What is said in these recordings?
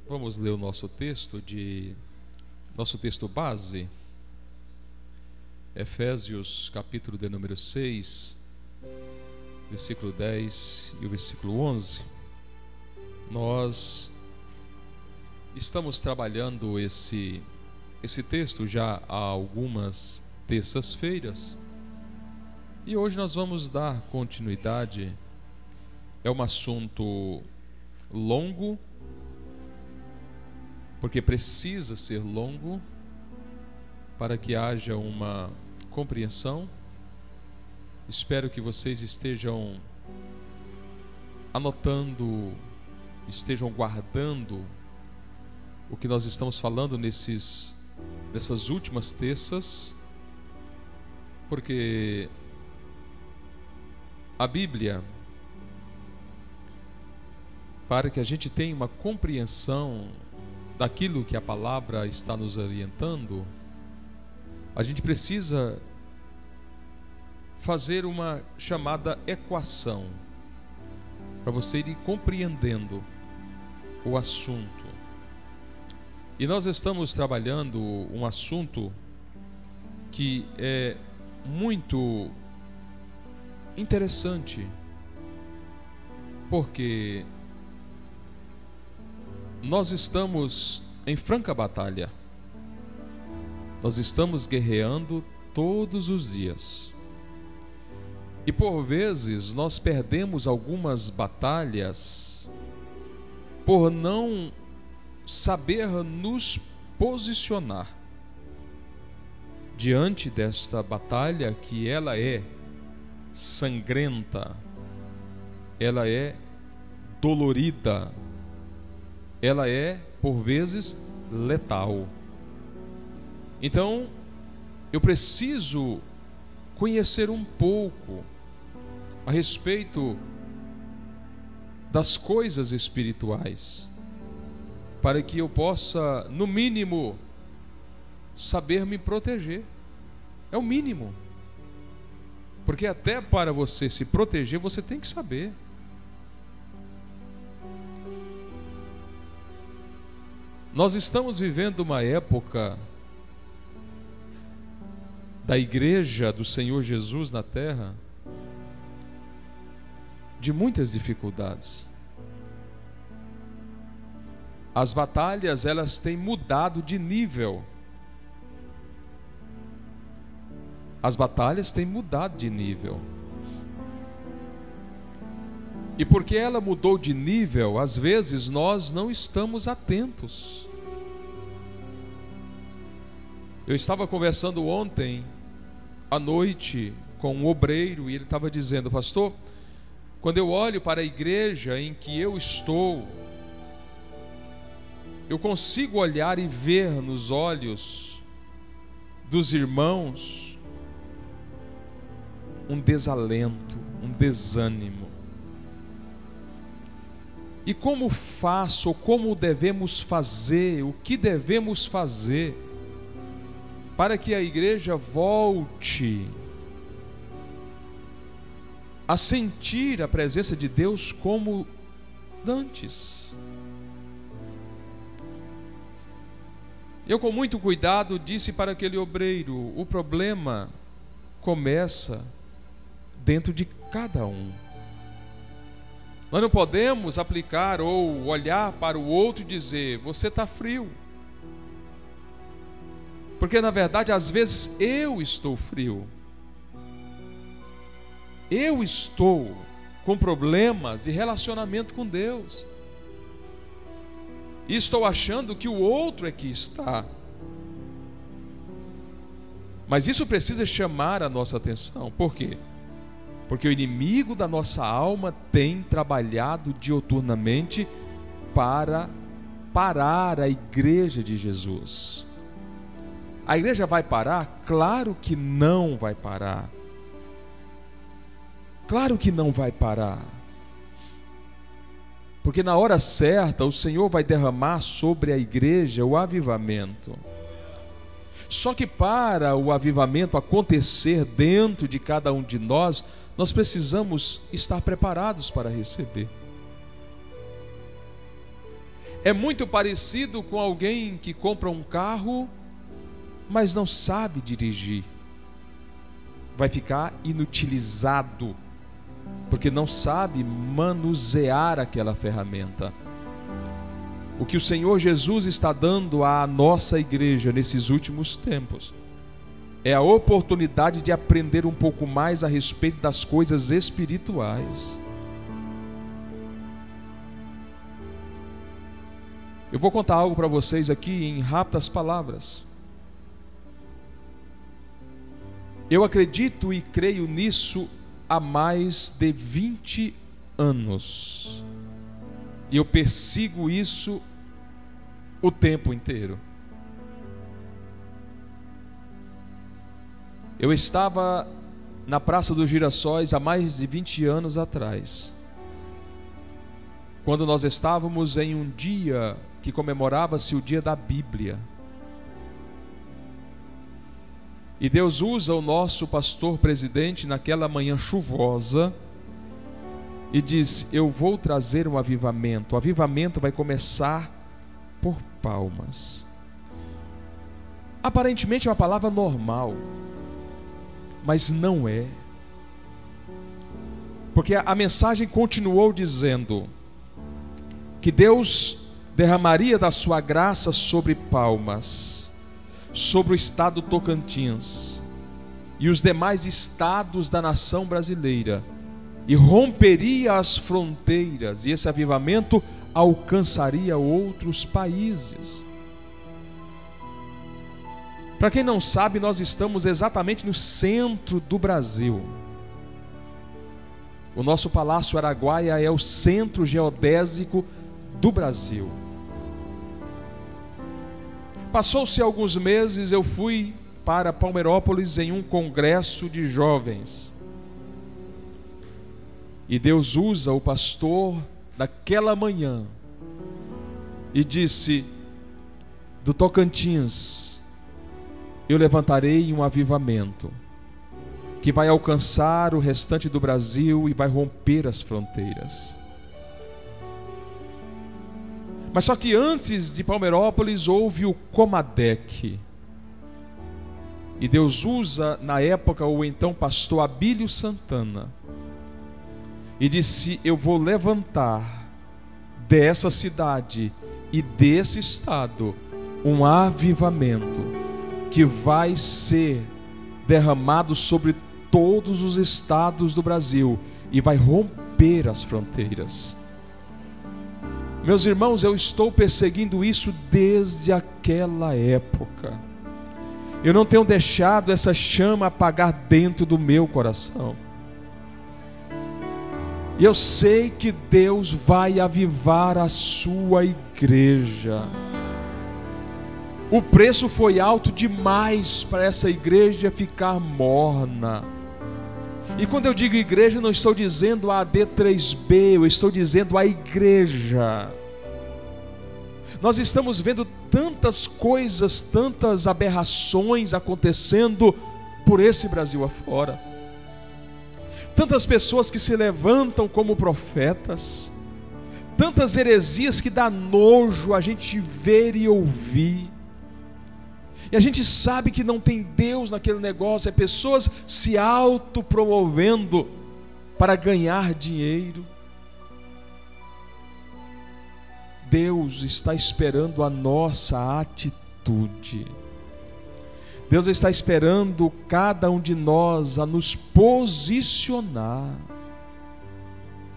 Vamos ler o nosso texto base, Efésios capítulo de número 6, versículo 10 e o versículo 11. Nós estamos trabalhando esse texto já há algumas terças-feiras e hoje nós vamos dar continuidade. É um assunto longo, porque precisa ser longo para que haja uma compreensão. Espero que vocês estejam anotando, estejam guardando o que nós estamos falando nessas últimas terças, porque a Bíblia, para que a gente tenha uma compreensão daquilo que a palavra está nos orientando, a gente precisa fazer uma chamada equação para você ir compreendendo o assunto. E nós estamos trabalhando um assunto que é muito interessante, porque nós estamos em franca batalha. Nós estamos guerreando todos os dias. E por vezes nós perdemos algumas batalhas por não saber nos posicionar diante desta batalha, que ela é sangrenta, ela é dolorida, ela é, por vezes, letal. Então, eu preciso conhecer um pouco a respeito das coisas espirituais, para que eu possa, no mínimo, saber me proteger. É o mínimo. Porque até para você se proteger, você tem que saber. Nós estamos vivendo uma época da igreja do Senhor Jesus na terra de muitas dificuldades. As batalhas, elas têm mudado de nível. As batalhas têm mudado de nível. E porque ela mudou de nível, às vezes nós não estamos atentos. Eu estava conversando ontem à noite com um obreiro e ele estava dizendo: pastor, quando eu olho para a igreja em que eu estou, eu consigo olhar e ver nos olhos dos irmãos um desalento, um desânimo. E como faço, ou como devemos fazer, o que devemos fazer para que a igreja volte a sentir a presença de Deus como antes? Eu, com muito cuidado, disse para aquele obreiro: o problema começa dentro de cada um. Nós não podemos aplicar ou olhar para o outro e dizer: você está frio. Porque na verdade, às vezes eu estou frio. Eu estou com problemas de relacionamento com Deus. E estou achando que o outro é que está. Mas isso precisa chamar a nossa atenção. Por quê? Porque o inimigo da nossa alma tem trabalhado diuturnamente para parar a igreja de Jesus. A igreja vai parar? Claro que não vai parar. Claro que não vai parar. Porque na hora certa o Senhor vai derramar sobre a igreja o avivamento. Só que para o avivamento acontecer dentro de cada um de nós, nós precisamos estar preparados para receber. É muito parecido com alguém que compra um carro, mas não sabe dirigir. Vai ficar inutilizado, porque não sabe manusear aquela ferramenta. O que o Senhor Jesus está dando à nossa igreja nesses últimos tempos é a oportunidade de aprender um pouco mais a respeito das coisas espirituais. Eu vou contar algo para vocês aqui em rápidas palavras. Eu acredito e creio nisso há mais de 20 anos. E eu persigo isso o tempo inteiro. Eu estava na Praça dos Girassóis há mais de 20 anos atrás, quando nós estávamos em um dia que comemorava-se o dia da Bíblia. E Deus usa o nosso pastor presidente naquela manhã chuvosa e diz: eu vou trazer um avivamento. O avivamento vai começar por palmas. Aparentemente é uma palavra normal, mas não é. Porque a mensagem continuou dizendo que Deus derramaria da sua graça sobre Palmas, sobre o estado Tocantins e os demais estados da nação brasileira, e romperia as fronteiras, e esse avivamento alcançaria outros países. Para quem não sabe, nós estamos exatamente no centro do Brasil. O nosso Palácio Araguaia é o centro geodésico do Brasil. Passou-se alguns meses, eu fui para Palmeirópolis em um congresso de jovens. E Deus usa o pastor daquela manhã e disse: do Tocantins eu levantarei um avivamento que vai alcançar o restante do Brasil e vai romper as fronteiras. Mas só que antes de Palmeirópolis houve o Comadec. E Deus usa na época o então pastor Abílio Santana e disse: eu vou levantar dessa cidade e desse estado um avivamento que vai ser derramado sobre todos os estados do Brasil e vai romper as fronteiras. Meus irmãos, eu estou perseguindo isso desde aquela época. Eu não tenho deixado essa chama apagar dentro do meu coração. E eu sei que Deus vai avivar a sua igreja. O preço foi alto demais para essa igreja ficar morna. E quando eu digo igreja, não estou dizendo a AD3B, eu estou dizendo a igreja. Nós estamos vendo tantas coisas, tantas aberrações acontecendo por esse Brasil afora. Tantas pessoas que se levantam como profetas, tantas heresias que dá nojo a gente ver e ouvir. E a gente sabe que não tem Deus naquele negócio, é pessoas se autopromovendo para ganhar dinheiro. Deus está esperando a nossa atitude. Deus está esperando cada um de nós a nos posicionar.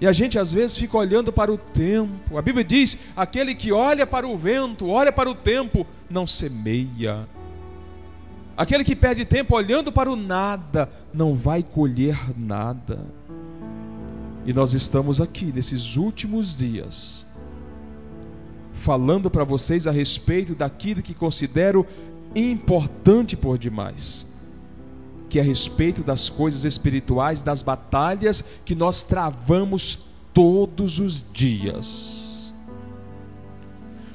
E a gente às vezes fica olhando para o tempo. A Bíblia diz: aquele que olha para o vento, olha para o tempo, não semeia. Aquele que perde tempo olhando para o nada, não vai colher nada. E nós estamos aqui nesses últimos dias falando para vocês a respeito daquilo que considero importante por demais, que é a respeito das coisas espirituais, das batalhas que nós travamos todos os dias.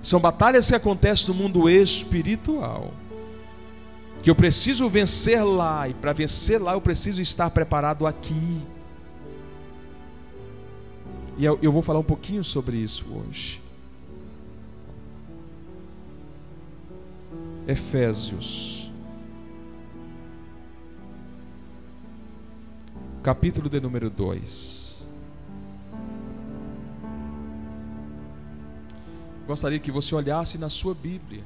São batalhas que acontecem no mundo espiritual, que eu preciso vencer lá, e para vencer lá eu preciso estar preparado aqui. E eu vou falar um pouquinho sobre isso hoje. Efésios, capítulo de número 2. Gostaria que você olhasse na sua Bíblia.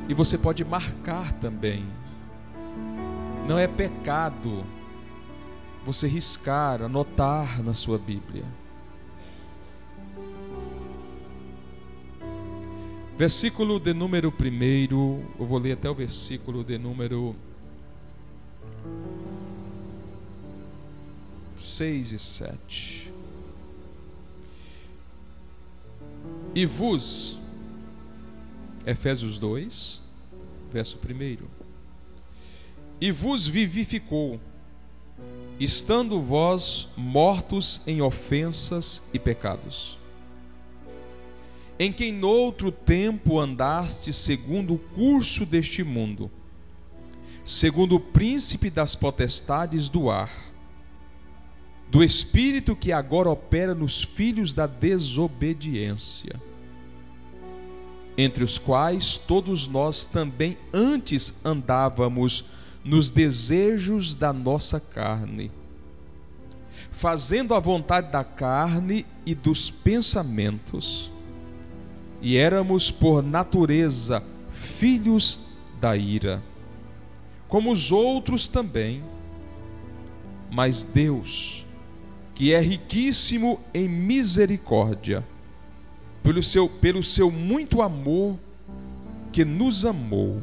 E você pode marcar também. Não é pecado você riscar, anotar na sua Bíblia. Versículo de número 1, eu vou ler até o versículo de número 6 e 7. E vos, Efésios 2, verso 1. E vos vivificou, estando vós mortos em ofensas e pecados, em quem noutro tempo andaste segundo o curso deste mundo, segundo o príncipe das potestades do ar, do espírito que agora opera nos filhos da desobediência, entre os quais todos nós também antes andávamos nos desejos da nossa carne, fazendo a vontade da carne e dos pensamentos, e éramos por natureza filhos da ira, como os outros também. Mas Deus, que é riquíssimo em misericórdia, pelo seu muito amor que nos amou,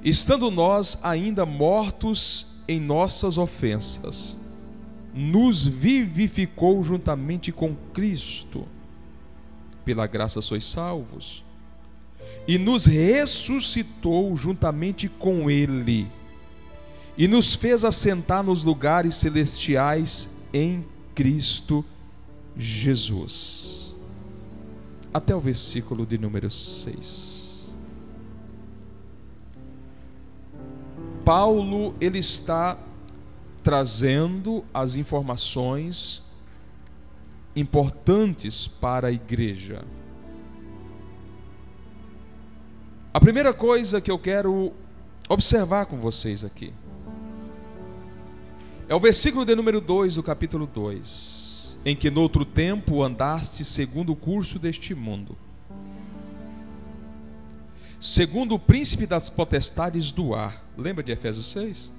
estando nós ainda mortos em nossas ofensas, nos vivificou juntamente com Cristo. Pela graça sois salvos, e nos ressuscitou juntamente com Ele, e nos fez assentar nos lugares celestiais em Cristo Jesus. Até o versículo de número 6. Paulo, ele está trazendo as informações importantes para a igreja. A primeira coisa que eu quero observar com vocês aqui é o versículo de número 2 do capítulo 2, em que noutro tempo andaste segundo o curso deste mundo, segundo o príncipe das potestades do ar. Lembra de Efésios 6?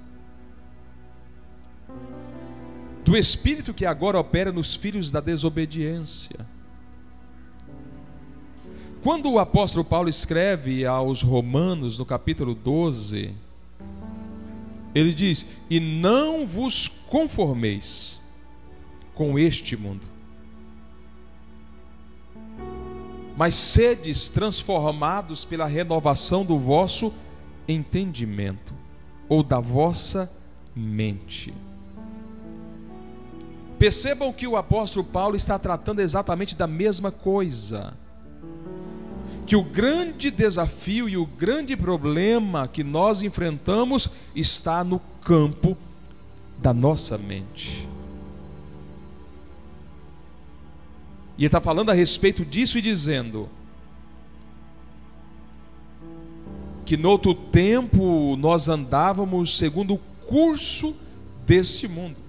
Do espírito que agora opera nos filhos da desobediência. Quando o apóstolo Paulo escreve aos Romanos, no capítulo 12, ele diz: e não vos conformeis com este mundo, mas sedes transformados pela renovação do vosso entendimento, ou da vossa mente. Percebam que o apóstolo Paulo está tratando exatamente da mesma coisa. Que o grande desafio e o grande problema que nós enfrentamos está no campo da nossa mente. E ele está falando a respeito disso e dizendo que noutro tempo nós andávamos segundo o curso deste mundo.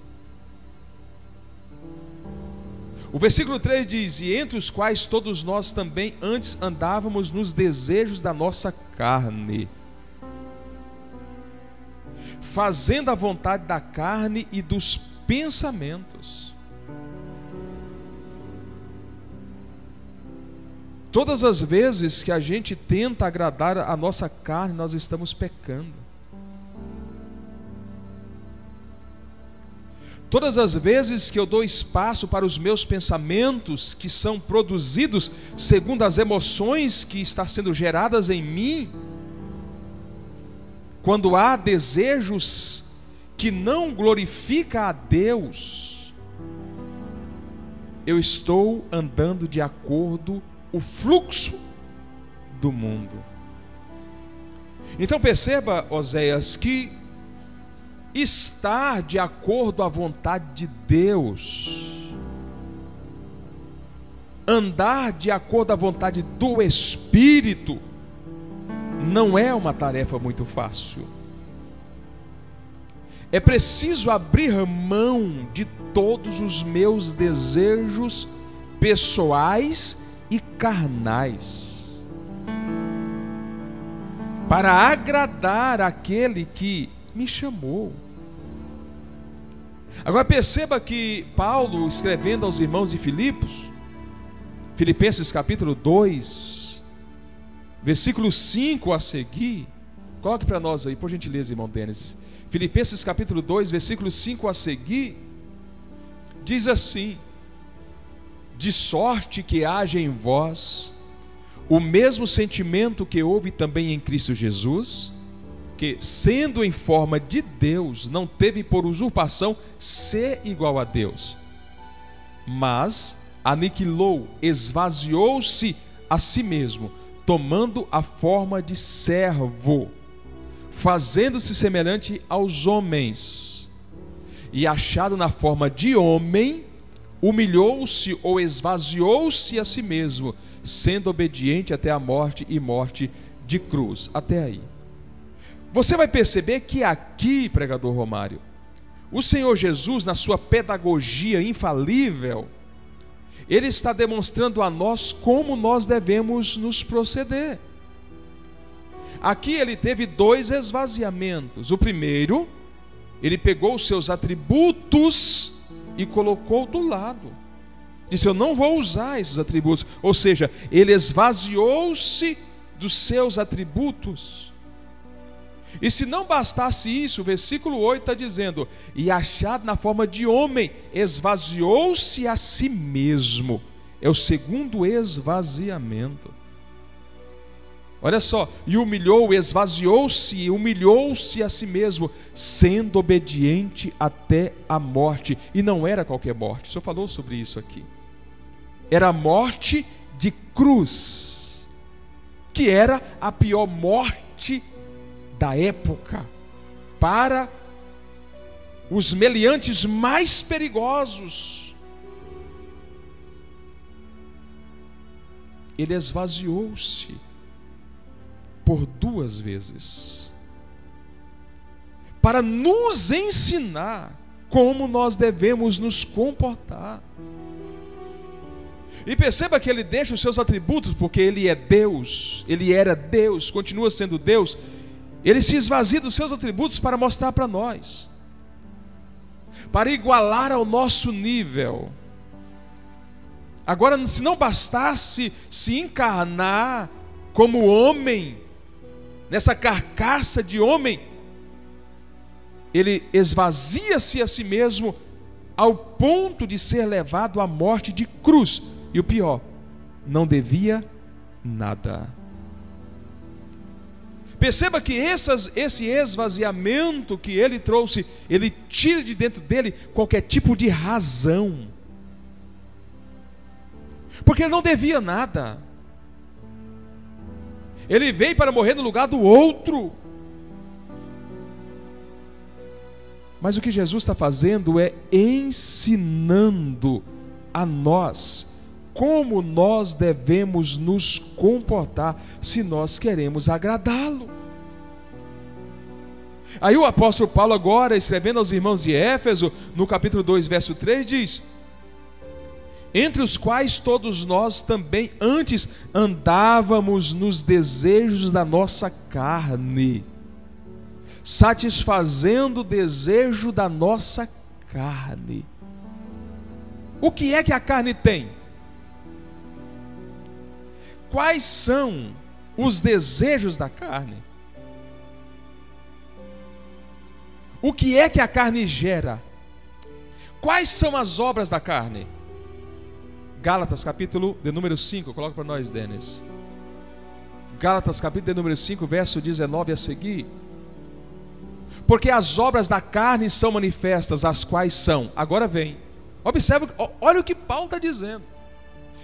O versículo 3 diz: e entre os quais todos nós também antes andávamos nos desejos da nossa carne, fazendo a vontade da carne e dos pensamentos. Todas as vezes que a gente tenta agradar a nossa carne, nós estamos pecando. Todas as vezes que eu dou espaço para os meus pensamentos, que são produzidos segundo as emoções que estão sendo geradas em mim, quando há desejos que não glorificam a Deus, eu estou andando de acordo com o fluxo do mundo. Então perceba, Oséias, que estar de acordo à vontade de Deus andar de acordo à vontade do Espírito não é uma tarefa muito fácil. É preciso abrir mão de todos os meus desejos pessoais e carnais para agradar aquele que me chamou. Agora perceba que Paulo, escrevendo aos irmãos de Filipenses capítulo 2, versículo 5 a seguir, coloque para nós aí, por gentileza, irmão Denis. Filipenses capítulo 2, versículo 5 a seguir, diz assim: de sorte que haja em vós o mesmo sentimento que houve também em Cristo Jesus, que, sendo em forma de Deus, não teve por usurpação ser igual a Deus, mas aniquilou, esvaziou-se a si mesmo, tomando a forma de servo, fazendo-se semelhante aos homens, e achado na forma de homem, humilhou-se ou esvaziou-se a si mesmo, sendo obediente até a morte e morte de cruz. Até aí. Você vai perceber que aqui, pregador Romário, o Senhor Jesus, na sua pedagogia infalível, Ele está demonstrando a nós como nós devemos nos proceder. Aqui ele teve 2 esvaziamentos. O primeiro, ele pegou os seus atributos e colocou do lado. Disse: eu não vou usar esses atributos. Ou seja, ele esvaziou-se dos seus atributos. E se não bastasse isso, o versículo 8 está dizendo: e achado na forma de homem, esvaziou-se a si mesmo. É o segundo esvaziamento. Olha só, e humilhou-se a si mesmo, sendo obediente até a morte. E não era qualquer morte, o senhor falou sobre isso aqui. Era a morte de cruz, que era a pior morte da época, para os meliantes mais perigosos. Ele esvaziou-se por 2 vezes, para nos ensinar como nós devemos nos comportar. E perceba que ele deixa os seus atributos, porque ele é Deus, ele era Deus, continua sendo Deus. Ele se esvazia dos seus atributos para mostrar para nós, para igualar ao nosso nível. Agora, se não bastasse se encarnar como homem, nessa carcaça de homem, ele esvazia-se a si mesmo ao ponto de ser levado à morte de cruz. E o pior, não devia nada. Perceba que esse esvaziamento que ele trouxe, ele tira de dentro dele qualquer tipo de razão, porque ele não devia nada. Ele veio para morrer no lugar do outro. Mas o que Jesus está fazendo é ensinando a nós como nós devemos nos comportar se nós queremos agradá-lo. Aí o apóstolo Paulo, agora escrevendo aos irmãos de Éfeso, no capítulo 2, verso 3, diz: entre os quais todos nós também antes andávamos nos desejos da nossa carne, satisfazendo o desejo da nossa carne. O que é que a carne tem? Quais são os desejos da carne? O que é que a carne gera? Quais são as obras da carne? Gálatas capítulo de número 5, coloca para nós, Denis. Gálatas capítulo de número 5, verso 19 a seguir. Porque as obras da carne são manifestas, as quais são. Agora vem, observa, olha o que Paulo está dizendo.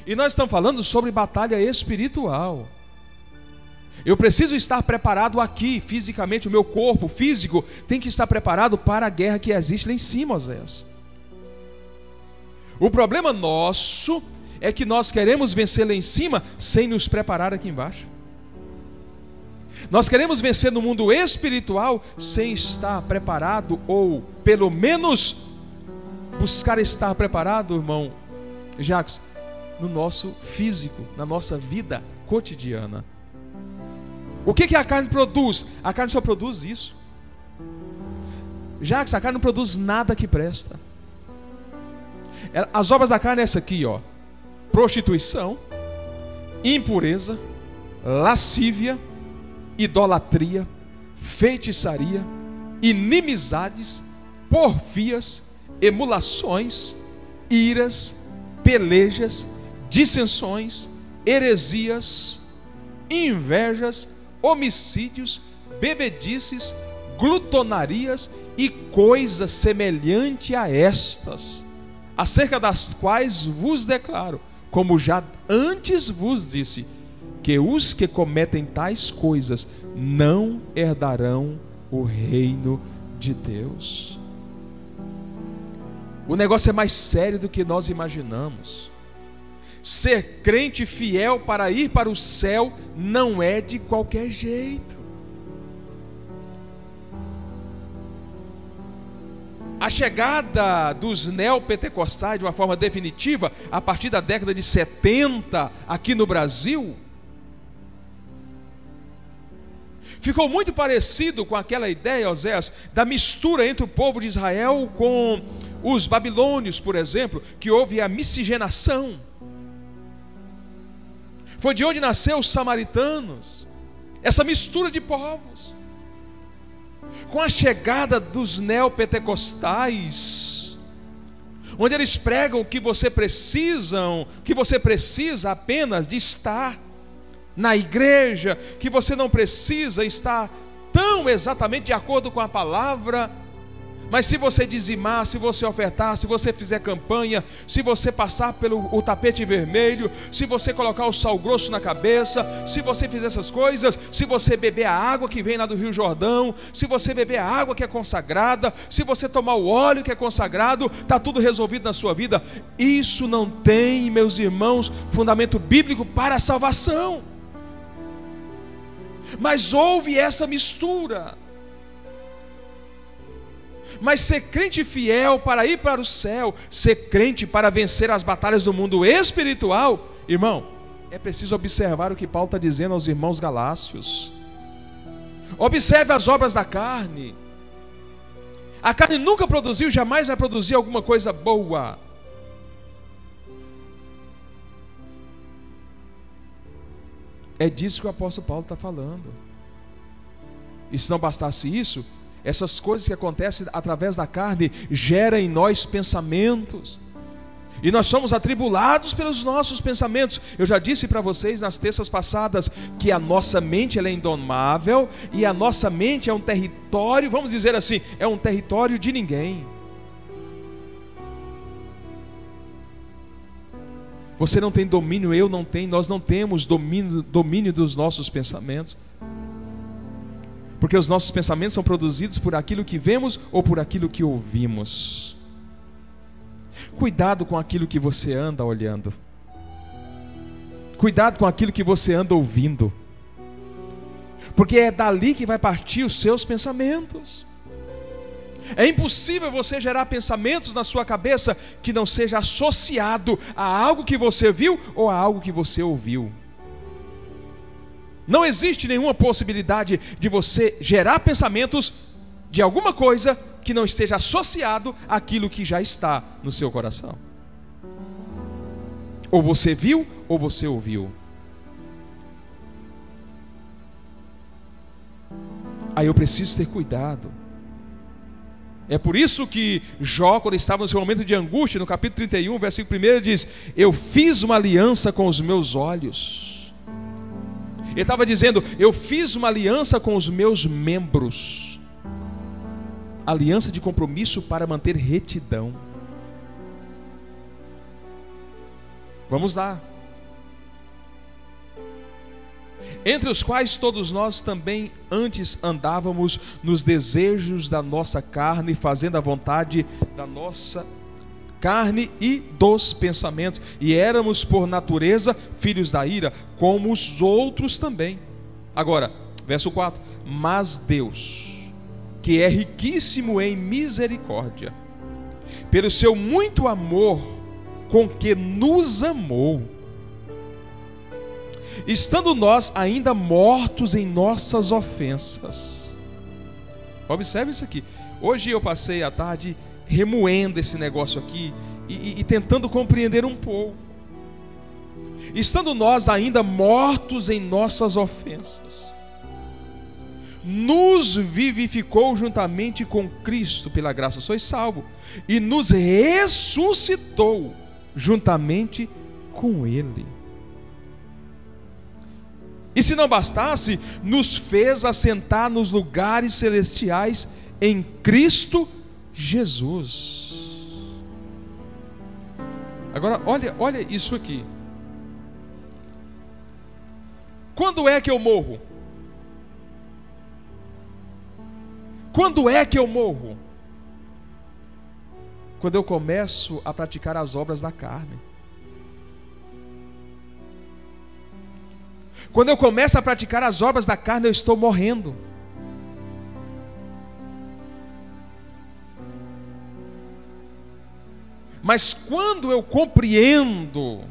E nós estamos falando sobre batalha espiritual. Eu preciso estar preparado aqui, fisicamente, o meu corpo físico tem que estar preparado para a guerra que existe lá em cima, Oséias. O problema nosso é que nós queremos vencer lá em cima sem nos preparar aqui embaixo. Nós queremos vencer no mundo espiritual sem estar preparado, ou pelo menos buscar estar preparado, irmão Jacques, no nosso físico, na nossa vida cotidiana. O que a carne produz? A carne só produz isso. Jacques, a carne não produz nada que presta. As obras da carne é essa aqui, ó: prostituição, impureza, lascívia, idolatria, feitiçaria, inimizades, porfias, emulações, iras, pelejas, dissensões, heresias, invejas, homicídios, bebedices, glutonarias e coisas semelhantes a estas, acerca das quais vos declaro, como já antes vos disse, que os que cometem tais coisas não herdarão o reino de Deus. O negócio é mais sério do que nós imaginamos. Ser crente fiel para ir para o céu não é de qualquer jeito. A chegada dos neopentecostais de uma forma definitiva, a partir da década de 70 aqui no Brasil, ficou muito parecido com aquela ideia, Oséias, da mistura entre o povo de Israel com os babilônios, por exemplo, que houve a miscigenação. Foi de onde nasceu os samaritanos, essa mistura de povos. Com a chegada dos neopentecostais, onde eles pregam que você precisa apenas de estar na igreja, que você não precisa estar tão exatamente de acordo com a palavra, mas se você dizimar, se você ofertar, se você fizer campanha, se você passar pelo tapete vermelho, se você colocar o sal grosso na cabeça, se você fizer essas coisas, se você beber a água que vem lá do Rio Jordão, se você beber a água que é consagrada, se você tomar o óleo que é consagrado, está tudo resolvido na sua vida. Isso não tem, meus irmãos, fundamento bíblico para a salvação. Mas houve essa mistura. Mas ser crente fiel para ir para o céu, ser crente para vencer as batalhas do mundo espiritual, irmão, é preciso observar o que Paulo está dizendo aos irmãos galácios. Observe as obras da carne. A carne nunca produziu, jamais vai produzir alguma coisa boa. É disso que o apóstolo Paulo está falando. E se não bastasse isso, essas coisas que acontecem através da carne geram em nós pensamentos, e nós somos atribulados pelos nossos pensamentos. Eu já disse para vocês nas terças passadas que a nossa mente ela é indomável, e a nossa mente é um território, vamos dizer assim, é um território de ninguém. Você não tem domínio, eu não tenho, nós não temos domínio dos nossos pensamentos. Porque os nossos pensamentos são produzidos por aquilo que vemos ou por aquilo que ouvimos. Cuidado com aquilo que você anda olhando. Cuidado com aquilo que você anda ouvindo. Porque é dali que vai partir os seus pensamentos. É impossível você gerar pensamentos na sua cabeça que não seja associado a algo que você viu ou a algo que você ouviu. Não existe nenhuma possibilidade de você gerar pensamentos de alguma coisa que não esteja associado àquilo que já está no seu coração. Ou você viu, ou você ouviu. Aí eu preciso ter cuidado. É por isso que Jó, quando estava no seu momento de angústia, no capítulo 31, versículo 1, ele diz: eu fiz uma aliança com os meus olhos. Ele estava dizendo: eu fiz uma aliança com os meus membros. Aliança de compromisso para manter retidão. Vamos lá. Entre os quais todos nós também antes andávamos nos desejos da nossa carne, fazendo a vontade da nossa carne e dos pensamentos, e éramos por natureza filhos da ira, como os outros também. Agora, verso 4: mas Deus, que é riquíssimo em misericórdia, pelo seu muito amor com que nos amou, estando nós ainda mortos em nossas ofensas. Observe isso aqui. Hoje eu passei a tarde remoendo esse negócio aqui e tentando compreender um pouco. Estando nós ainda mortos em nossas ofensas, nos vivificou juntamente com Cristo, pela graça sois salvos, e nos ressuscitou juntamente com Ele. E se não bastasse, nos fez assentar nos lugares celestiais em Cristo Jesus. Agora, olha isso aqui. Quando é que eu morro? Quando é que eu morro? Quando eu começo a praticar as obras da carne. Quando eu começo a praticar as obras da carne, eu estou morrendo. Mas quando eu compreendo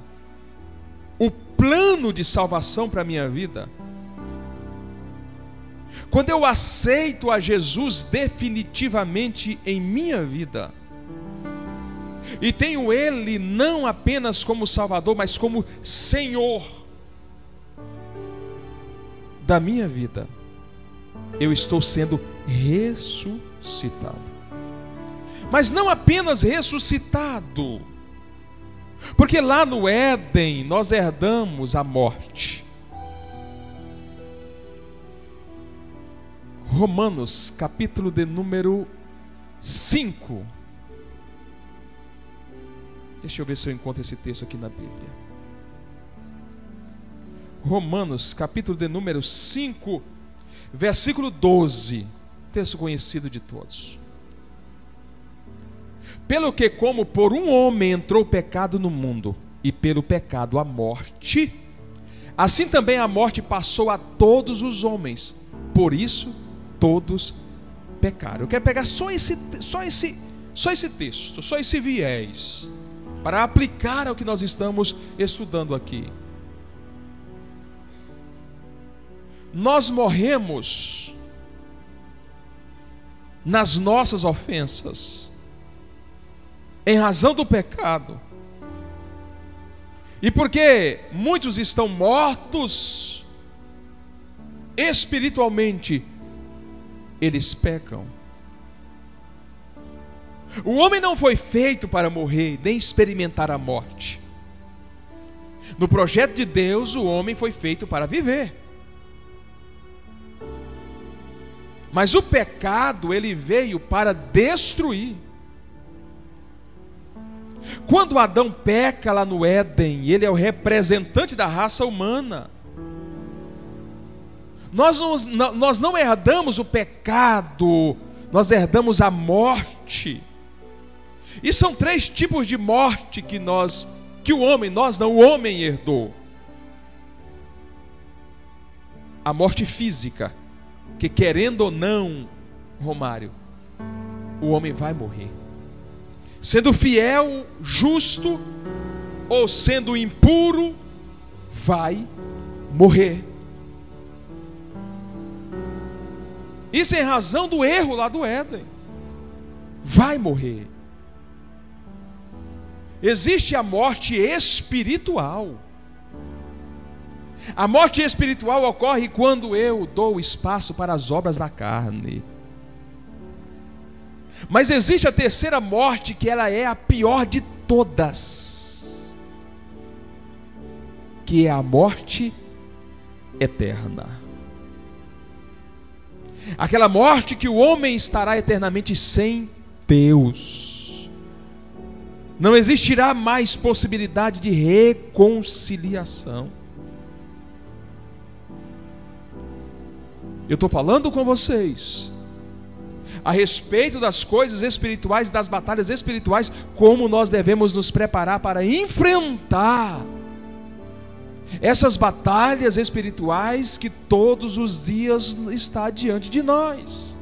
o plano de salvação para a minha vida, quando eu aceito a Jesus definitivamente em minha vida, e tenho Ele não apenas como Salvador, mas como Senhor da minha vida, eu estou sendo ressuscitado. Mas não apenas ressuscitado, porque lá no Éden nós herdamos a morte. Romanos, capítulo de número 5. Deixa eu ver se eu encontro esse texto aqui na Bíblia. Romanos, capítulo de número 5, versículo 12. Texto conhecido de todos. Pelo que, como por um homem entrou o pecado no mundo, e pelo pecado a morte, assim também a morte passou a todos os homens. Por isso todos pecaram. Eu quero pegar só esse texto, só esse viés, para aplicar ao que nós estamos estudando aqui. Nós morremos nas nossas ofensas, em razão do pecado. E porque muitos estão mortos espiritualmente, eles pecam. O homem não foi feito para morrer, nem experimentar a morte. No projeto de Deus, o homem foi feito para viver. Mas o pecado, ele veio para destruir. Quando Adão peca lá no Éden, ele é o representante da raça humana. Nós não herdamos o pecado, nós herdamos a morte. E são 3 tipos de morte que o homem herdou. A morte física, que querendo ou não, Romário, o homem vai morrer. Sendo fiel, justo, ou sendo impuro, vai morrer. Isso em razão do erro lá do Éden. Vai morrer. Existe a morte espiritual. A morte espiritual ocorre quando eu dou espaço para as obras da carne. Mas existe a terceira morte, que ela é a pior de todas, que é a morte eterna. Aquela morte que o homem estará eternamente sem Deus. Não existirá mais possibilidade de reconciliação. Eu estou falando com vocês a respeito das coisas espirituais, das batalhas espirituais, como nós devemos nos preparar para enfrentar essas batalhas espirituais que todos os dias está diante de nós.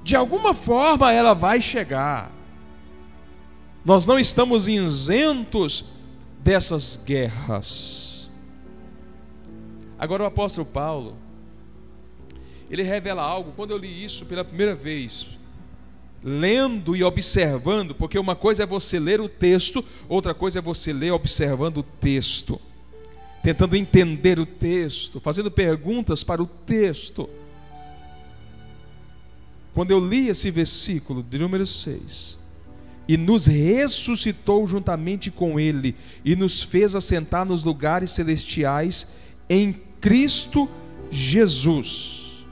De alguma forma ela vai chegar. Nós não estamos isentos dessas guerras. Agora o apóstolo Paulo, ele revela algo. Quando eu li isso pela primeira vez, lendo e observando, porque uma coisa é você ler o texto, outra coisa é você ler observando o texto, tentando entender o texto, fazendo perguntas para o texto. Quando eu li esse versículo de número 6, e nos ressuscitou juntamente com Ele, e nos fez assentar nos lugares celestiais em Cristo Jesus.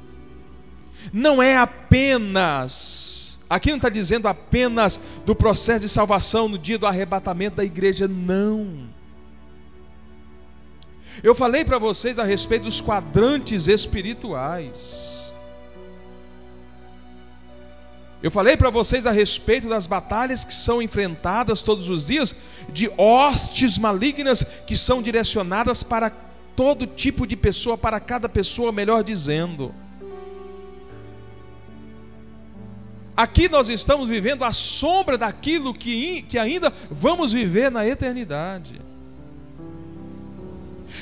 Não é apenas, aqui não está dizendo apenas do processo de salvação no dia do arrebatamento da igreja, não. Eu falei para vocês a respeito dos quadrantes espirituais. Eu falei para vocês a respeito das batalhas que são enfrentadas todos os dias, de hostes malignas que são direcionadas para todo tipo de pessoa, para cada pessoa, melhor dizendo. Aqui nós estamos vivendo a sombra daquilo que ainda vamos viver na eternidade.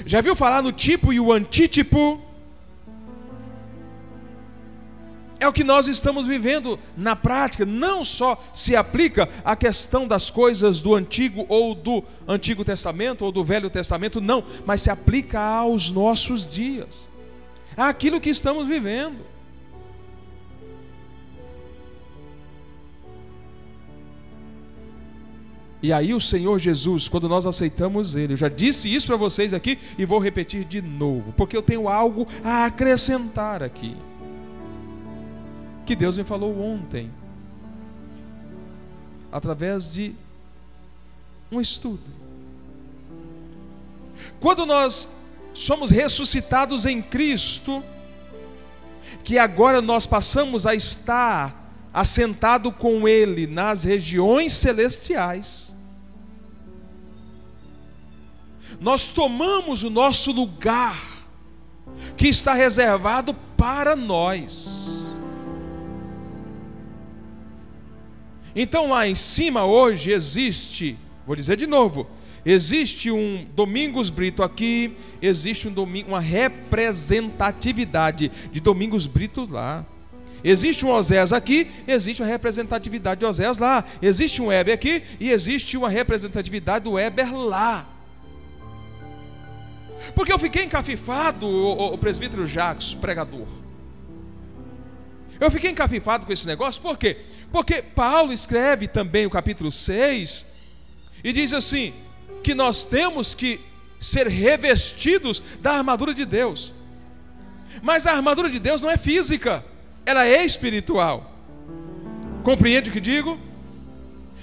Já viu falar no tipo e o antítipo? É o que nós estamos vivendo na prática. Não só se aplica à questão das coisas do Antigo ou do Antigo Testamento ou do Velho Testamento, não, mas se aplica aos nossos dias, àquilo que estamos vivendo. E aí o Senhor Jesus, quando nós aceitamos Ele, eu já disse isso para vocês aqui e vou repetir de novo, porque eu tenho algo a acrescentar aqui, que Deus me falou ontem, através de um estudo. Quando nós somos ressuscitados em Cristo, que agora nós passamos a estar assentado com Ele nas regiões celestiais, nós tomamos o nosso lugar, que está reservado para nós. Então lá em cima hoje existe, vou dizer de novo, existe um Domingos Brito aqui, existe uma representatividade de Domingos Brito lá. Existe um Oséias aqui, existe uma representatividade de Oséias lá. Existe um Heber aqui e existe uma representatividade do Heber lá. Porque eu fiquei encafifado, o presbítero Jacques, pregador. Eu fiquei encafifado com esse negócio, por quê? Porque Paulo escreve também o capítulo 6 e diz assim, que nós temos que ser revestidos da armadura de Deus. Mas a armadura de Deus não é física, ela é espiritual. Compreende o que digo?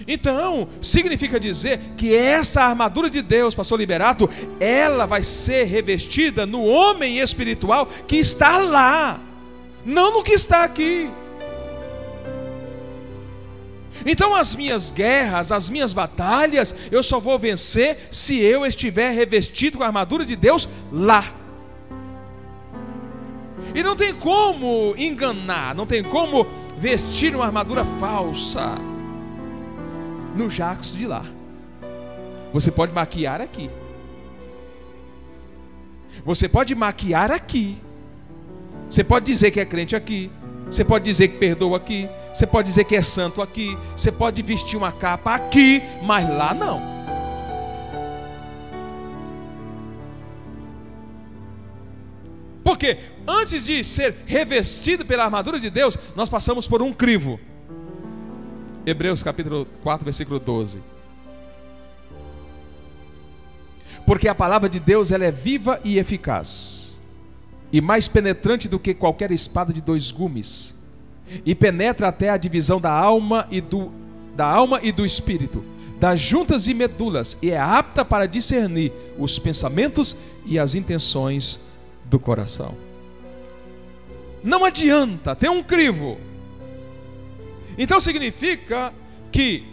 Então, significa dizer que essa armadura de Deus, pastor Liberato, ela vai ser revestida no homem espiritual que está lá, não no que está aqui. Então as minhas guerras, as minhas batalhas, eu só vou vencer se eu estiver revestido com a armadura de Deus lá. E não tem como enganar, não tem como vestir uma armadura falsa no Jacques de lá. Você pode maquiar aqui, você pode maquiar aqui, você pode dizer que é crente aqui, você pode dizer que perdoa aqui, você pode dizer que é santo aqui, você pode vestir uma capa aqui, mas lá não. Porque antes de ser revestido pela armadura de Deus, nós passamos por um crivo. Hebreus capítulo 4, versículo 12. Porque a palavra de Deus, ela é viva e eficaz, e mais penetrante do que qualquer espada de dois gumes, e penetra até a divisão da alma e do espírito, das juntas e medulas, e é apta para discernir os pensamentos e as intenções do coração. Não adianta, tem um crivo. Então significa que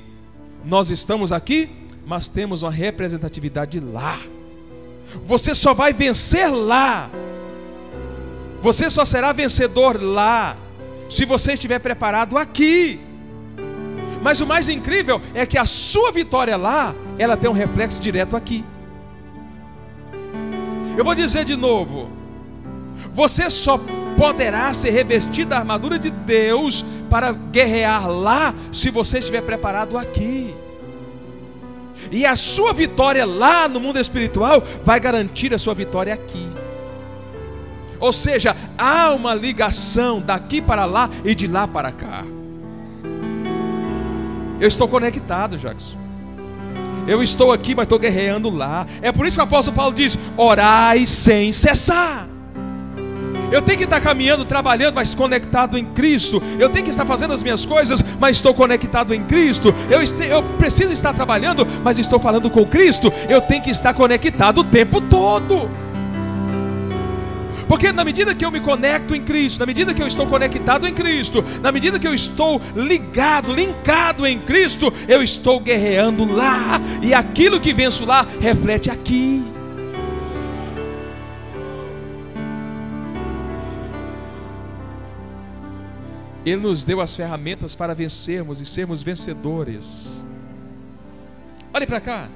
nós estamos aqui, mas temos uma representatividade lá. Você só vai vencer lá. Você só será vencedor lá, se você estiver preparado aqui. Mas o mais incrível é que a sua vitória lá, ela tem um reflexo direto aqui. Eu vou dizer de novo: você só poderá ser revestido da armadura de Deus para guerrear lá, se você estiver preparado aqui. E a sua vitória lá no mundo espiritual vai garantir a sua vitória aqui. Ou seja, há uma ligação daqui para lá e de lá para cá. Eu estou conectado, Jackson. Eu estou aqui, mas estou guerreando lá. É por isso que o apóstolo Paulo diz: orai sem cessar. Eu tenho que estar caminhando, trabalhando, mas conectado em Cristo. Eu tenho que estar fazendo as minhas coisas, mas estou conectado em Cristo. Eu preciso estar trabalhando, mas estou falando com Cristo. Eu tenho que estar conectado o tempo todo. Porque na medida que eu me conecto em Cristo, na medida que eu estou conectado em Cristo, na medida que eu estou linkado em Cristo, eu estou guerreando lá. E aquilo que venço lá, reflete aqui. Ele nos deu as ferramentas para vencermos e sermos vencedores. Olhem para cá.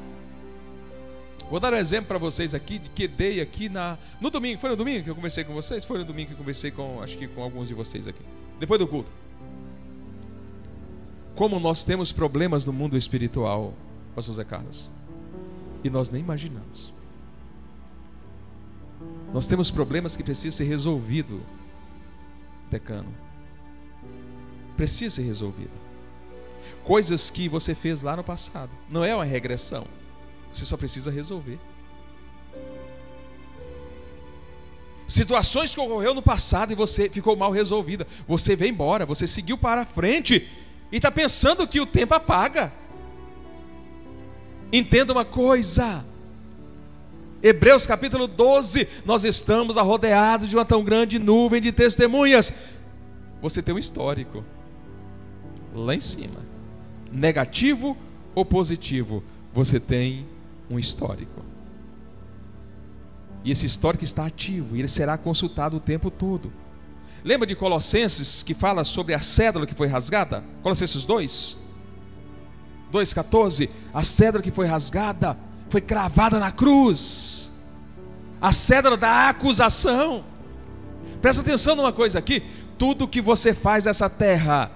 Vou dar um exemplo para vocês aqui, que dei aqui no domingo. Foi no domingo que eu conversei com vocês? Foi no domingo que eu conversei acho que com alguns de vocês aqui. Depois do culto. Como nós temos problemas no mundo espiritual, pastor Zé Carlos. E nós nem imaginamos. Nós temos problemas que precisam ser resolvidos, decano. Precisa ser resolvido. Coisas que você fez lá no passado. Não é uma regressão. Você só precisa resolver. Situações que ocorreu no passado e você ficou mal resolvida. Você veio embora, você seguiu para frente e está pensando que o tempo apaga. Entenda uma coisa. Hebreus capítulo 12. Nós estamos rodeados de uma tão grande nuvem de testemunhas. Você tem um histórico lá em cima, negativo ou positivo, você tem um histórico. E esse histórico está ativo, e ele será consultado o tempo todo. Lembra de Colossenses, que fala sobre a cédula que foi rasgada? Colossenses 2:14. A cédula que foi rasgada foi cravada na cruz. A cédula da acusação. Presta atenção numa coisa aqui. Tudo que você faz nessa terra,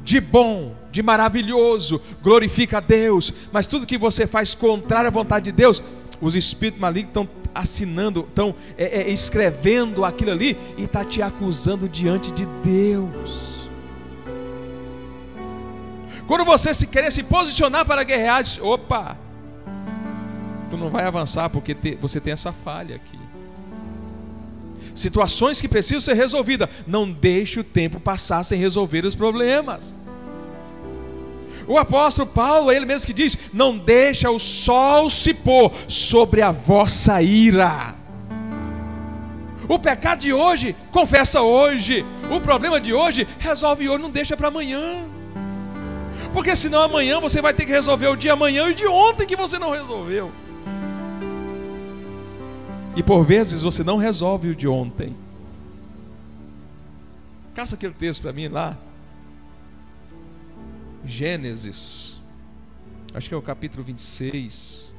de bom, de maravilhoso, glorifica a Deus. Mas tudo que você faz contrário à vontade de Deus, os espíritos malignos estão assinando, estão escrevendo aquilo ali e está te acusando diante de Deus. Quando você querer se posicionar para guerrear, diz: opa, tu não vai avançar porque você tem essa falha aqui. Situações que precisam ser resolvidas. Não deixe o tempo passar sem resolver os problemas. O apóstolo Paulo, ele mesmo que diz: não deixa o sol se pôr sobre a vossa ira. O pecado de hoje, confessa hoje. O problema de hoje, resolve hoje, não deixa para amanhã. Porque senão amanhã você vai ter que resolver o de amanhã e o de ontem que você não resolveu. E por vezes você não resolve o de ontem. Caça aquele texto para mim lá. Gênesis, acho que é o capítulo 26.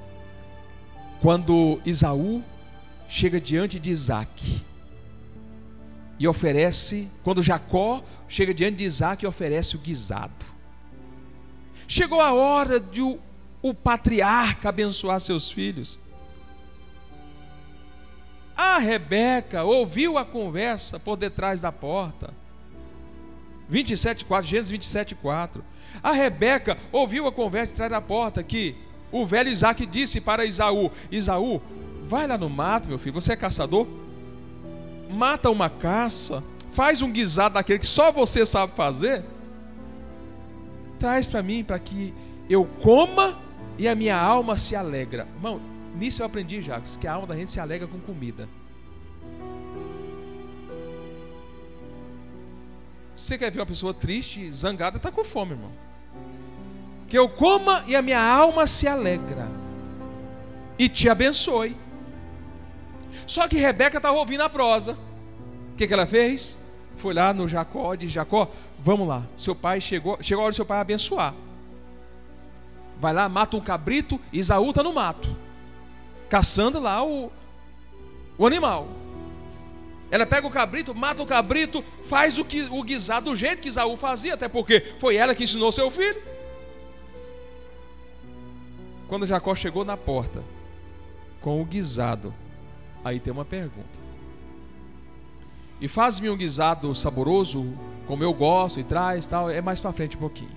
Quando Esaú chega diante de Isaac e oferece, quando Jacó chega diante de Isaac e oferece o guisado. Chegou a hora de o patriarca abençoar seus filhos. A Rebeca ouviu a conversa por detrás da porta. 27:4, Gênesis 27:4. A Rebeca ouviu a conversa de trás da porta, que o velho Isaac disse para Esaú: Esaú, vai lá no mato, meu filho, você é caçador? Mata uma caça, faz um guisado daquele que só você sabe fazer, traz para mim, para que eu coma e a minha alma se alegra. Irmão, nisso eu aprendi, Jacques, que a alma da gente se alegra com comida. Você quer ver uma pessoa triste, zangada, está com fome, irmão. Que eu coma e a minha alma se alegra e te abençoe. Só que Rebeca estava ouvindo a prosa. O que ela fez? Foi lá no Jacó, disse: Jacó, vamos lá, seu pai chegou a hora do seu pai abençoar. Vai lá, mata um cabrito. Esaú está no mato, caçando lá o animal. Ela pega o cabrito, mata o cabrito, faz o guisado do jeito que Esaú fazia, até porque foi ela que ensinou seu filho. Quando Jacó chegou na porta com o guisado, aí tem uma pergunta: e faz-me um guisado saboroso, como eu gosto, e traz tal. É mais para frente um pouquinho,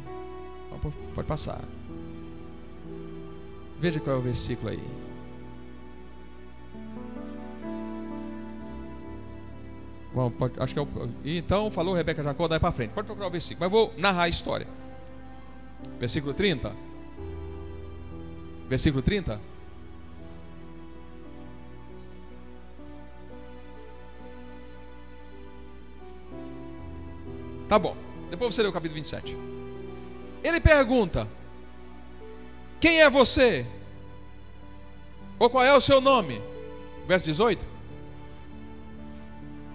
pode passar. Veja qual é o versículo aí. Bom, acho que é o... Então falou Rebeca a Jacó, daí para frente. Pode procurar o versículo, mas vou narrar a história. Versículo 30. Versículo 30. Tá bom, depois você lê o capítulo 27. Ele pergunta: quem é você? Ou qual é o seu nome? Verso 18.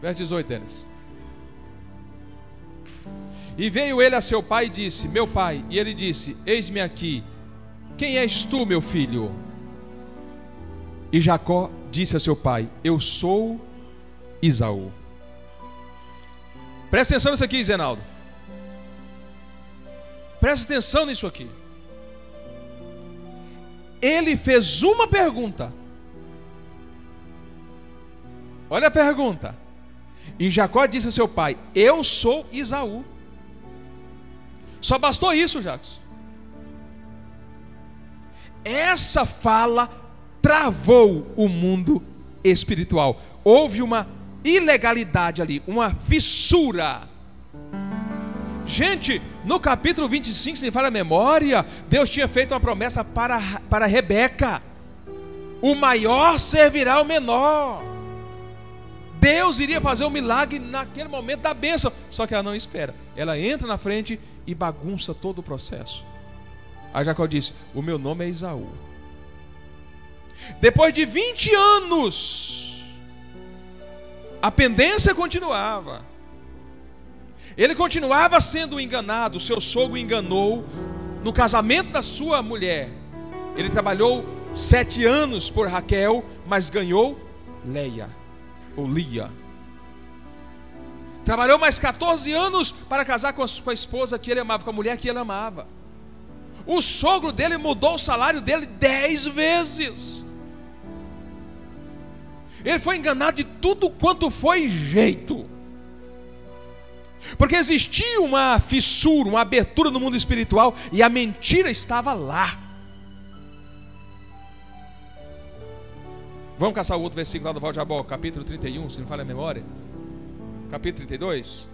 Verso 18, Denis. E veio ele a seu pai e disse: meu pai. E ele disse: eis-me aqui. Quem és tu, meu filho? E Jacó disse a seu pai: eu sou Esaú. Presta atenção nisso aqui, Zenaldo. Presta atenção nisso aqui. Ele fez uma pergunta. Olha a pergunta. E Jacó disse a seu pai: eu sou Esaú. Só bastou isso, Jacos. Essa fala travou o mundo espiritual. Houve uma ilegalidade ali, uma fissura. Gente, no capítulo 25, se me falha a memória, Deus tinha feito uma promessa para Rebeca: o maior servirá ao menor. Deus iria fazer um milagre naquele momento da bênção. Só que ela não espera. Ela entra na frente e bagunça todo o processo. Aí Jacó disse: o meu nome é Esaú. Depois de 20 anos, a pendência continuava. Ele continuava sendo enganado. O seu sogro enganou no casamento da sua mulher. Ele trabalhou 7 anos por Raquel, mas ganhou Leia, ou Lia. Trabalhou mais 14 anos para casar com a esposa que ele amava, com a mulher que ele amava. O sogro dele mudou o salário dele 10 vezes. Ele foi enganado de tudo quanto foi jeito. Porque existia uma fissura, uma abertura no mundo espiritual, e a mentira estava lá. Vamos caçar o outro versículo lá do Val de Jabó, capítulo 31, se não falha a memória. Capítulo 32.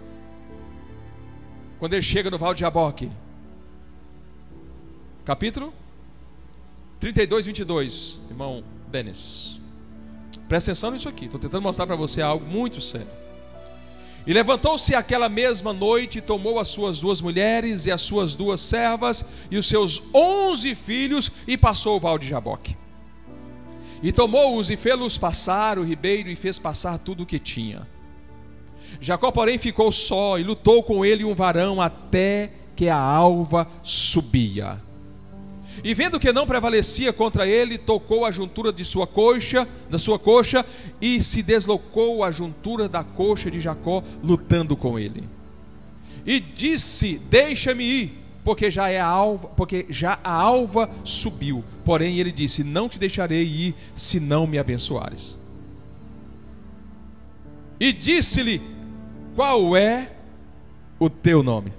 Quando ele chega no Val de Jaboque. Capítulo 32, 22. Irmão Denis, presta atenção nisso aqui. Estou tentando mostrar para você algo muito sério. E levantou-se aquela mesma noite, e tomou as suas 2 mulheres e as suas 2 servas e os seus 11 filhos, e passou o Val de Jaboque. E tomou-os e fê-los passar o ribeiro, e fez passar tudo o que tinha. Jacó, porém, ficou só, e lutou com ele um varão até que a alva subia. E vendo que não prevalecia contra ele, tocou a juntura de sua coxa, e se deslocou a juntura da coxa de Jacó, lutando com ele. E disse: deixa-me ir, porque já a alva subiu. Porém ele disse: não te deixarei ir, se não me abençoares. E disse-lhe: qual é o teu nome?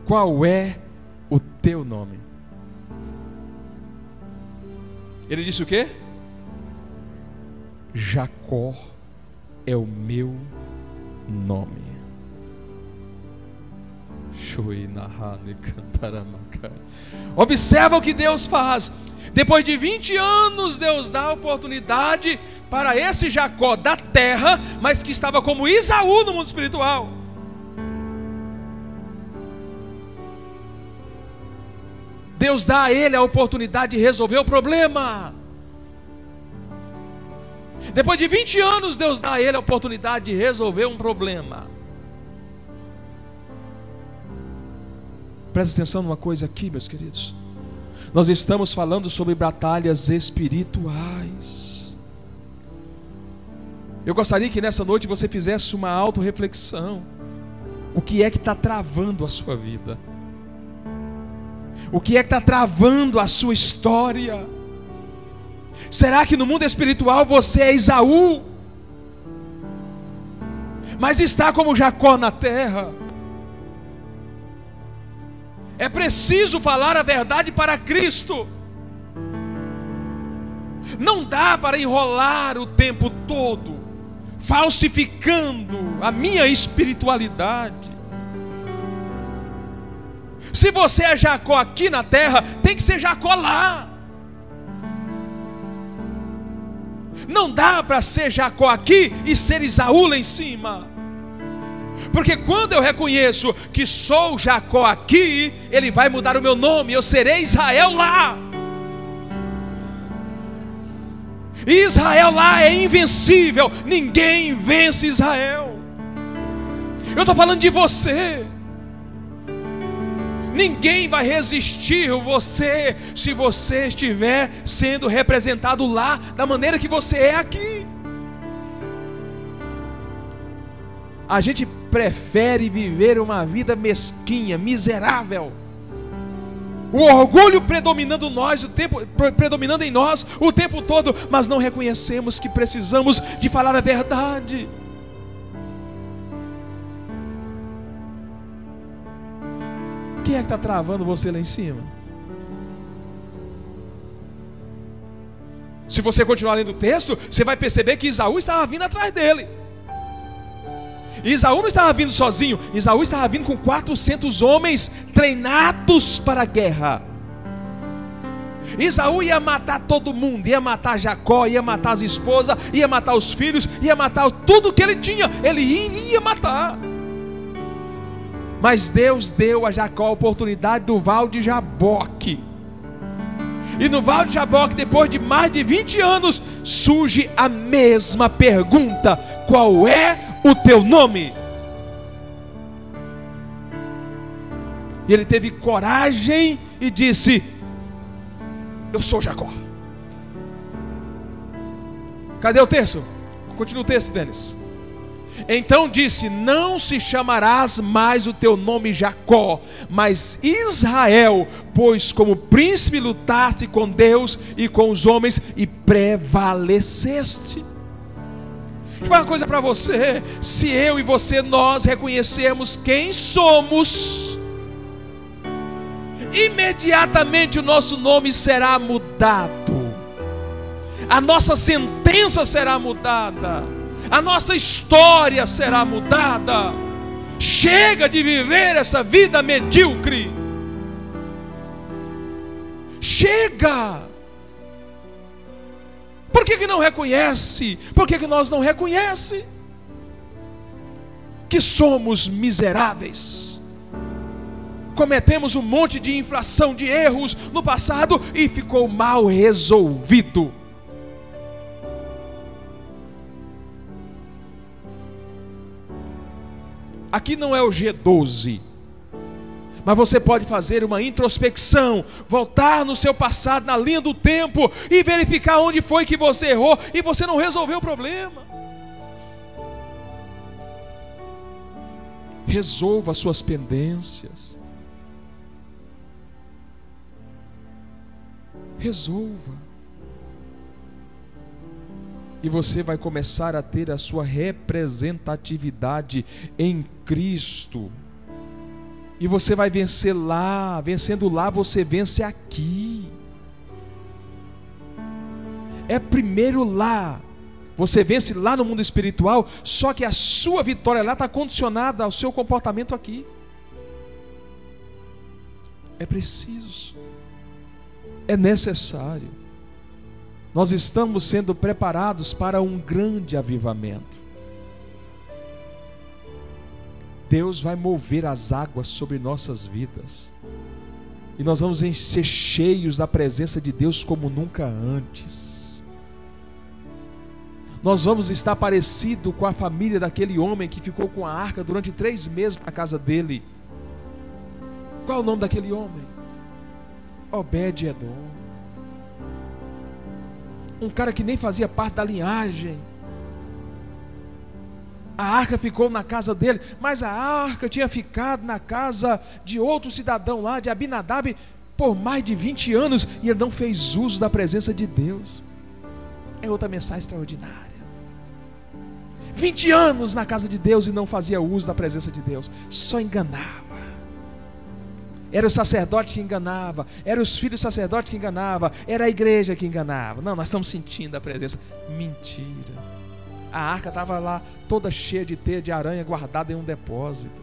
Qual é o teu nome? Ele disse o quê? Jacó é o meu nome. Observa o que Deus faz. Depois de 20 anos, Deus dá a oportunidade para esse Jacó da terra, mas que estava como Esaú no mundo espiritual. Deus dá a ele a oportunidade de resolver o problema. Depois de 20 anos, Deus dá a ele a oportunidade de resolver um problema. Presta atenção numa coisa aqui, meus queridos. Nós estamos falando sobre batalhas espirituais. Eu gostaria que nessa noite você fizesse uma autorreflexão. O que é que está travando a sua vida? O que é que está travando a sua história? Será que no mundo espiritual você é Esaú, mas está como Jacó na terra? É preciso falar a verdade para Cristo. Não dá para enrolar o tempo todo, falsificando a minha espiritualidade. Se você é Jacó aqui na terra, tem que ser Jacó lá. Não dá para ser Jacó aqui e ser Esaú lá em cima. Porque quando eu reconheço que sou Jacó aqui, ele vai mudar o meu nome, eu serei Israel lá. Israel lá é invencível, ninguém vence Israel. Eu estou falando de você. Ninguém vai resistir você se você estiver sendo representado lá da maneira que você é aqui. A gente prefere viver uma vida mesquinha, miserável, o orgulho predominando em nós o tempo todo, mas não reconhecemos que precisamos de falar a verdade. Quem é que está travando você lá em cima? Se você continuar lendo o texto, você vai perceber que Esaú estava vindo atrás dele. E Esaú não estava vindo sozinho, Esaú estava vindo com 400 homens treinados para a guerra. Esaú ia matar todo mundo, ia matar Jacó, ia matar as esposas, ia matar os filhos, ia matar tudo que ele tinha, ele iria matar. Mas Deus deu a Jacó a oportunidade do Val de Jaboque. E no Val de Jaboque, depois de mais de 20 anos, surge a mesma pergunta: qual é o teu nome? E ele teve coragem e disse: eu sou Jacó. Cadê o texto? Continua o texto, Denis. Então disse: não se chamarás mais o teu nome Jacó, mas Israel, pois como príncipe lutaste com Deus e com os homens e prevaleceste. Deixa eu falar uma coisa para você: se eu e você, nós reconhecermos quem somos, imediatamente o nosso nome será mudado, a nossa sentença será mudada, a nossa história será mudada. Chega de viver essa vida medíocre. Chega. Por que não reconhece? Por que nós não reconhecemos que somos miseráveis? Cometemos um monte de infração, de erros no passado e ficou mal resolvido. Aqui não é o G12, mas você pode fazer uma introspecção, voltar no seu passado, na linha do tempo, e verificar onde foi que você errou e você não resolveu o problema. Resolva as suas pendências. Resolva. E você vai começar a ter a sua representatividade em Cristo. E você vai vencer lá, vencendo lá, você vence aqui. É primeiro lá. Você vence lá no mundo espiritual, só que a sua vitória lá está condicionada ao seu comportamento aqui. É preciso. É necessário. Nós estamos sendo preparados para um grande avivamento. Deus vai mover as águas sobre nossas vidas. E nós vamos ser cheios da presença de Deus como nunca antes. Nós vamos estar parecido com a família daquele homem que ficou com a arca durante 3 meses na casa dele. Qual é o nome daquele homem? Obed-edom. Um cara que nem fazia parte da linhagem. A arca ficou na casa dele, mas a arca tinha ficado na casa de outro cidadão lá, de Abinadab, por mais de 20 anos, e ele não fez uso da presença de Deus. É outra mensagem extraordinária. 20 anos na casa de Deus e não fazia uso da presença de Deus, só enganava. Era o sacerdote que enganava, era os filhos do sacerdote que enganava, era a igreja que enganava. Não, nós estamos sentindo a presença. Mentira. A arca estava lá toda cheia de teia de aranha, guardada em um depósito.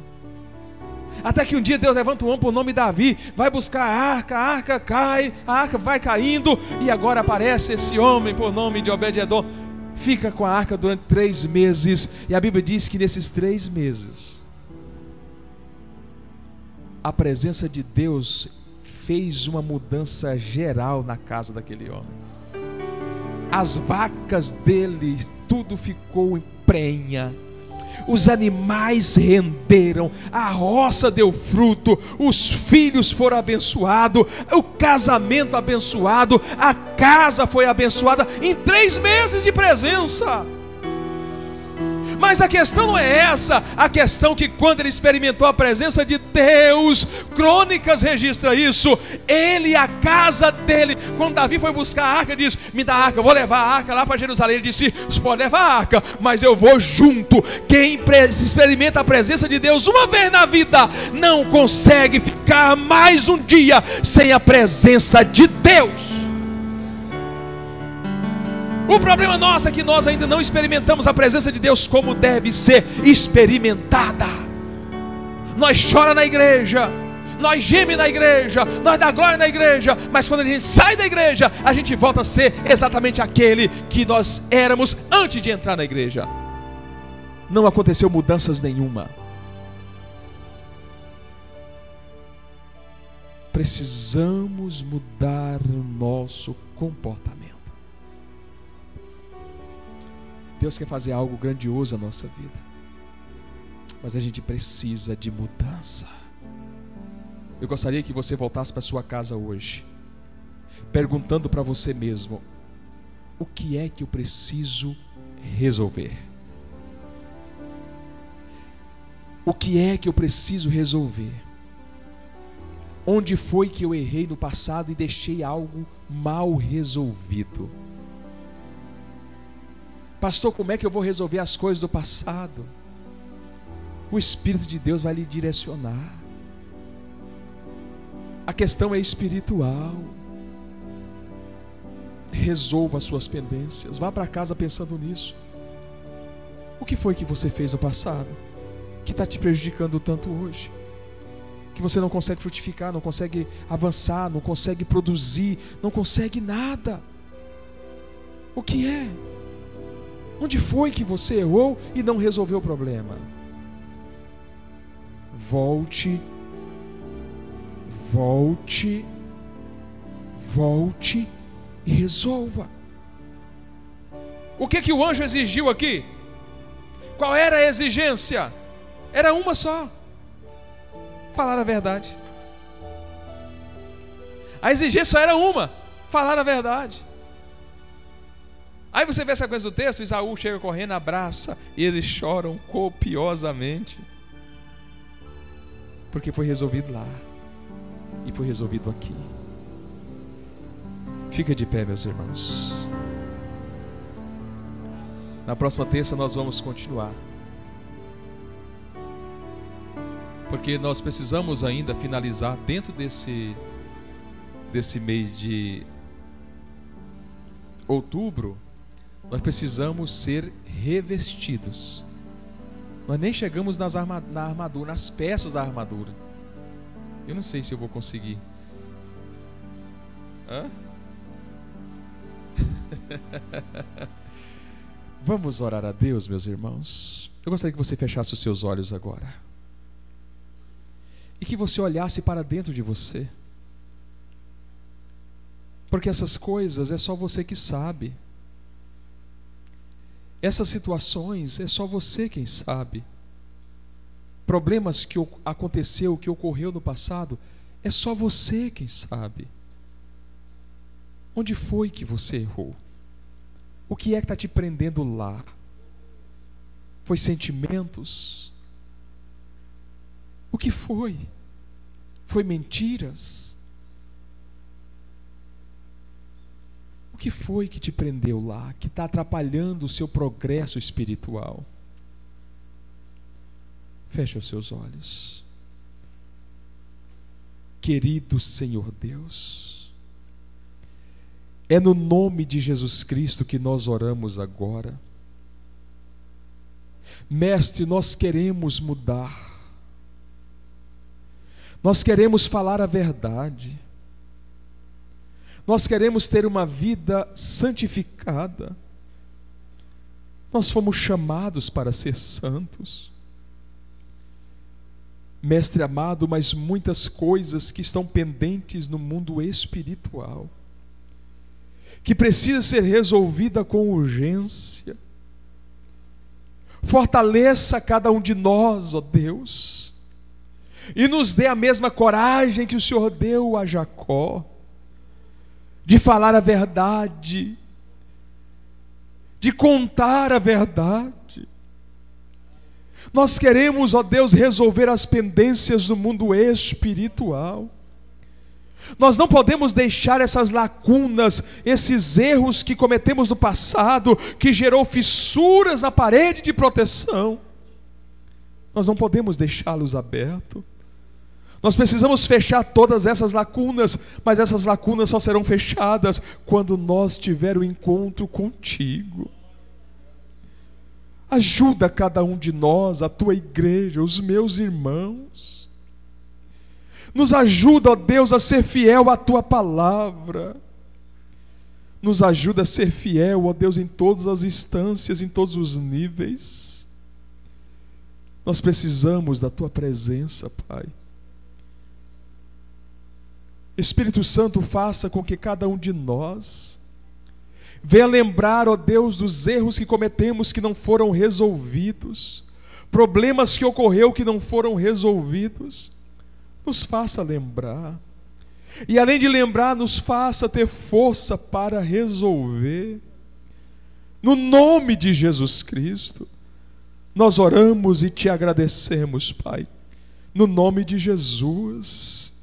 Até que um dia Deus levanta um homem por nome Davi, vai buscar a arca cai, a arca vai caindo, e agora aparece esse homem por nome de Obed-edom, fica com a arca durante 3 meses, e a Bíblia diz que nesses 3 meses, a presença de Deus fez uma mudança geral na casa daquele homem. As vacas dele, tudo ficou em prenha. Os animais renderam, a roça deu fruto, os filhos foram abençoados, o casamento abençoado, a casa foi abençoada em 3 meses de presença. Mas a questão não é essa, a questão que quando ele experimentou a presença de Deus, Crônicas registra isso, ele e a casa dele, quando Davi foi buscar a arca, disse, me dá a arca, eu vou levar a arca lá para Jerusalém. Ele disse, você pode levar a arca, mas eu vou junto. Quem experimenta a presença de Deus uma vez na vida, não consegue ficar mais um dia sem a presença de Deus. O problema nosso é que nós ainda não experimentamos a presença de Deus como deve ser experimentada. Nós choramos na igreja, nós gememos na igreja, nós dá glória na igreja, mas quando a gente sai da igreja, a gente volta a ser exatamente aquele que nós éramos antes de entrar na igreja. Não aconteceu mudanças nenhuma. Precisamos mudar o nosso comportamento. Deus quer fazer algo grandioso na nossa vida, mas a gente precisa de mudança. Eu gostaria que você voltasse para sua casa hoje, perguntando para você mesmo, o que é que eu preciso resolver? O que é que eu preciso resolver? Onde foi que eu errei no passado e deixei algo mal resolvido? Pastor, como é que eu vou resolver as coisas do passado? O Espírito de Deus vai lhe direcionar. A questão é espiritual. Resolva as suas pendências. Vá para casa pensando nisso. O que foi que você fez no passado que está te prejudicando tanto hoje? Que você não consegue frutificar, não consegue avançar, não consegue produzir, não consegue nada. O que é? Onde foi que você errou e não resolveu o problema? Volte e resolva. O que o anjo exigiu aqui? Qual era a exigência? Era uma só: falar a verdade. A exigência só era uma: falar a verdade. Aí você vê essa coisa do texto, Isaú chega correndo, abraça, e eles choram copiosamente, porque foi resolvido lá, e foi resolvido aqui. Fica de pé, meus irmãos. Na próxima terça nós vamos continuar, porque nós precisamos ainda finalizar dentro desse mês de outubro. Nós precisamos ser revestidos. Nós nem chegamos na armadura, nas peças da armadura. Eu não sei se eu vou conseguir. Vamos orar a Deus, meus irmãos. Eu gostaria que você fechasse os seus olhos agora e que você olhasse para dentro de você, porque essas coisas é só você que sabe. Essas situações é só você quem sabe. Problemas que aconteceu, que ocorreu no passado, é só você quem sabe. Onde foi que você errou? O que é que está te prendendo lá? Foi sentimentos? O que foi? Foi mentiras? O que foi que te prendeu lá, que está atrapalhando o seu progresso espiritual? Feche os seus olhos. Querido Senhor Deus, é no nome de Jesus Cristo que nós oramos agora. Mestre, nós queremos mudar. Nós queremos falar a verdade. Nós queremos ter uma vida santificada. Nós fomos chamados para ser santos. Mestre amado, mas muitas coisas que estão pendentes no mundo espiritual, que precisa ser resolvida com urgência. Fortaleça cada um de nós, ó Deus, e nos dê a mesma coragem que o Senhor deu a Jacó, de falar a verdade, de contar a verdade. Nós queremos, ó Deus, resolver as pendências do mundo espiritual. Nós não podemos deixar essas lacunas, esses erros que cometemos no passado, que gerou fissuras na parede de proteção. Nós não podemos deixá-los abertos. Nós precisamos fechar todas essas lacunas, mas essas lacunas só serão fechadas quando nós tivermos o encontro contigo. Ajuda cada um de nós, a tua igreja, os meus irmãos. Nos ajuda, ó Deus, a ser fiel à tua palavra. Nos ajuda a ser fiel, ó Deus, em todas as instâncias, em todos os níveis. Nós precisamos da tua presença, Pai. Espírito Santo, faça com que cada um de nós venha lembrar, ó Deus, dos erros que cometemos que não foram resolvidos, problemas que ocorreu que não foram resolvidos. Nos faça lembrar, e além de lembrar, nos faça ter força para resolver. No nome de Jesus Cristo, nós oramos e te agradecemos, Pai, no nome de Jesus.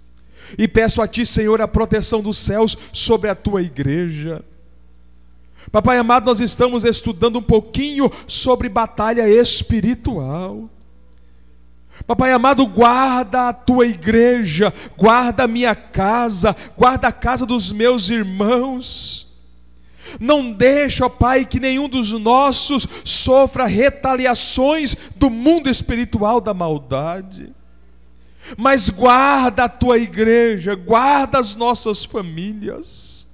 E peço a ti, Senhor, a proteção dos céus sobre a tua igreja. Papai amado, nós estamos estudando um pouquinho sobre batalha espiritual. Papai amado, guarda a tua igreja, guarda a minha casa, guarda a casa dos meus irmãos. Não deixa, ó Pai, que nenhum dos nossos sofra retaliações do mundo espiritual da maldade. Mas guarda a tua igreja, guarda as nossas famílias.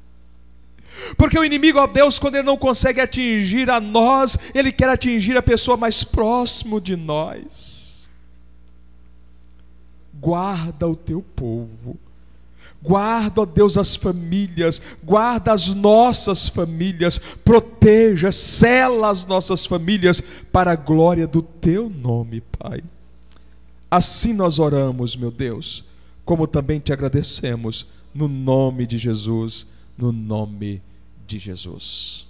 Porque o inimigo, ó Deus, quando ele não consegue atingir a nós, ele quer atingir a pessoa mais próximo de nós. Guarda o teu povo. Guarda, ó Deus, as famílias, guarda as nossas famílias, proteja, sela as nossas famílias para a glória do teu nome, Pai. Assim nós oramos, meu Deus, como também te agradecemos, no nome de Jesus, no nome de Jesus.